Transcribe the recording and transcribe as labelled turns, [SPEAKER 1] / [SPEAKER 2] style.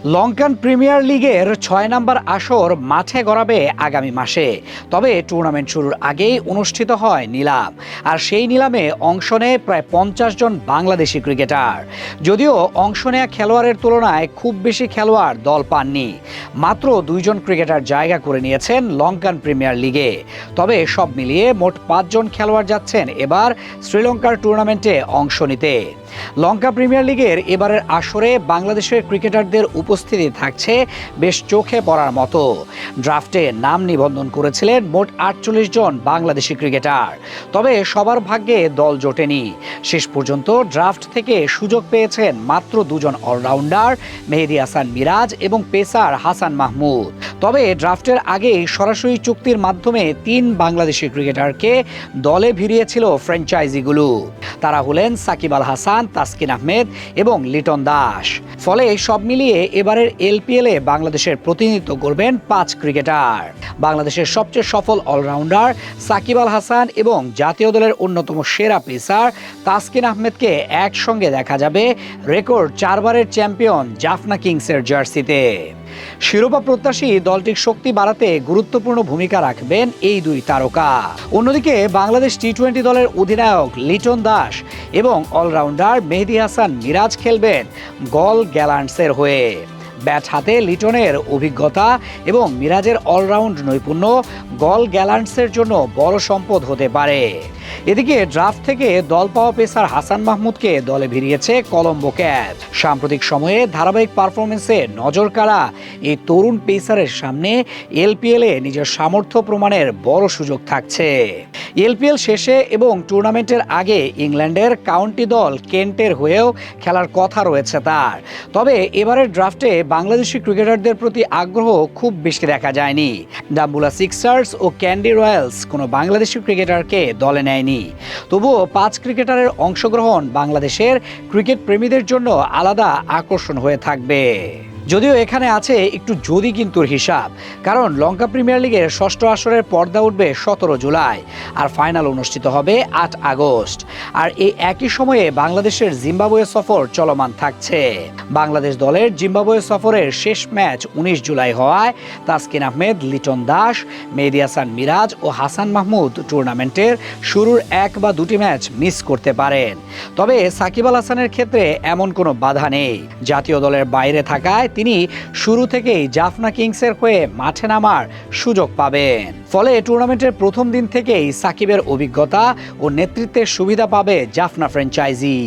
[SPEAKER 1] Lankan premier লিগের ৬ নম্বর আসর মাঠে গড়াবে আগামী মাসে। তবে টুর্নামেন্ট শুরুর আগেই অনুষ্ঠিত হয় নিলাম, আর সেই নিলামে অংশ নেয় প্রায় ৫০ জন বাংলাদেশি ক্রিকেটার। যদিও অংশ নেয়া খেলোয়াড়ের তুলনায় খুব বেশি খেলোয়াড় দল পাননি, মাত্র ২ জন ক্রিকেটার জায়গা করে নিয়েছেন লঙ্কান প্রিমিয়ার লিগে। তবে সব মিলিয়ে মোট ৫ জন খেলোয়াড় যাচ্ছেন এবার শ্রীলঙ্কার টুর্নামেন্টে অংশ নিতে। লঙ্কা প্রিমিয়ার লিগের এবারের আসরে বাংলাদেশের ক্রিকেটারদের উপস্থিতি থাকছে বেশ চোখে পড়ার মতো। ড্রাফটে নাম নিবন্ধন করেছিলেন মোট ৪৮ জন বাংলাদেশি ক্রিকেটার, তবে সবার ভাগ্যে দল জোটেনি। শেষ পর্যন্ত ড্রাফট থেকে সুযোগ পেয়েছেন মাত্র ২ জন অলরাউন্ডার, মেহেদী হাসান মিরাজ এবং পেসার হাসান মাহমুদ। তবে ড্রাফটের আগেই সরাসরি চুক্তির মাধ্যমে ৩ বাংলাদেশি ক্রিকেটারকে দলে ভিড়িয়েছিল ফ্র্যাঞ্চাইজিগুলো। তারা হলেন সাকিব আল হাসান, তাসকিন আহমেদ এবং লিটন দাস। ফলে সব মিলিয়ে এবারের এলপিএলে বাংলাদেশের প্রতিনিধিত্ব করবেন ৫ ক্রিকেটার। বাংলাদেশের সবচেয়ে সফল অলরাউন্ডার সাকিব আল হাসান এবং জাতীয় দলের অন্যতম সেরা পেসার তাসকিন আহমেদকে একসঙ্গে দেখা যাবে রেকর্ড ৪ বারের চ্যাম্পিয়ন জাফনা কিংসের জার্সিতে। শিরোপা প্রত্যাশী দলটির শক্তি বাড়াতে গুরুত্বপূর্ণ ভূমিকা রাখবেন এই ২ তারকা। অন্যদিকে বাংলাদেশ টি-২০ দলের অধিনায়ক লিটন দাস এবং অলরাউন্ডার মেহেদী হাসান মিরাজ খেলবেন গল গ্যালান্টসের হয়ে। ব্যাট হাতে লিটনের অভিজ্ঞতা এবং মিরাজের অলরাউন্ড নৈপুণ্য গল গ্যালান্টসের জন্য বড় সম্পদ হতে পারে। এদিকে ড্রাফট থেকে দল পাওয়া পেসার হাসান মাহমুদকে দলে ভিড়িয়েছে কলম্বো ক্যাট। সাম্প্রতিক সময়ে ধারাবাহিক পারফরমেন্সে নজর কাড়া এই তরুণ পেসারের সামনে এলপিএলে নিজের সামর্থ্য প্রমাণের বড় সুযোগ থাকছে। এলপিএল শেষে এবং টুর্নামেন্টের আগে ইংল্যান্ডের কাউন্টি দল কেন্টের হয়েও খেলার কথা রয়েছে তার। তবে এবারের ড্রাফটে বাংলাদেশি ক্রিকেটারদের প্রতি আগ্রহ খুব বেশি দেখা যায়নি। ডাম্বুলা সিক্সার্স ও ক্যান্ডি রয়্যালস কোনো বাংলাদেশি ক্রিকেটারকে দলে নেয়নি। তবুও ৫ ক্রিকেটারের অংশগ্রহণ বাংলাদেশের ক্রিকেট প্রেমীদের জন্য আলাদা আকর্ষণ হয়ে থাকবে। যদিও এখানে আছে একটু যদি কিন্তুর হিসাব, কারণ লঙ্কা প্রিমিয়ার লিগের ষষ্ঠ আসরের পর্দা উঠবে ১৭ জুলাই আর ফাইনাল অনুষ্ঠিত হবে ৮ আগস্ট। আর এই একই সময়ে বাংলাদেশের জিম্বাবুয়ে সফর চলমান থাকছে। বাংলাদেশ দলের জিম্বাবুয়ে সফরের শেষ ম্যাচ ১৯ জুলাই হওয়ায় তাসকিন আহমেদ, লিটন দাস, মেহেদী হাসান মিরাজ ও হাসান মাহমুদ টুর্নামেন্টের শুরুর ১ বা ২টি ম্যাচ মিস করতে পারেন। তবে সাকিব আল হাসানের ক্ষেত্রে এমন কোনো বাধা নেই। জাতীয় দলের বাইরে থাকায় তিনি শুরু থেকেই জাফনা কিংসের হয়ে মাঠে নামার সুযোগ পাবেন। ফলে টুর্নামেন্টের প্রথম দিন থেকেই সাকিবের অভিজ্ঞতা ও নেতৃত্বের সুবিধা পাবে জাফনা ফ্র্যাঞ্চাইজি।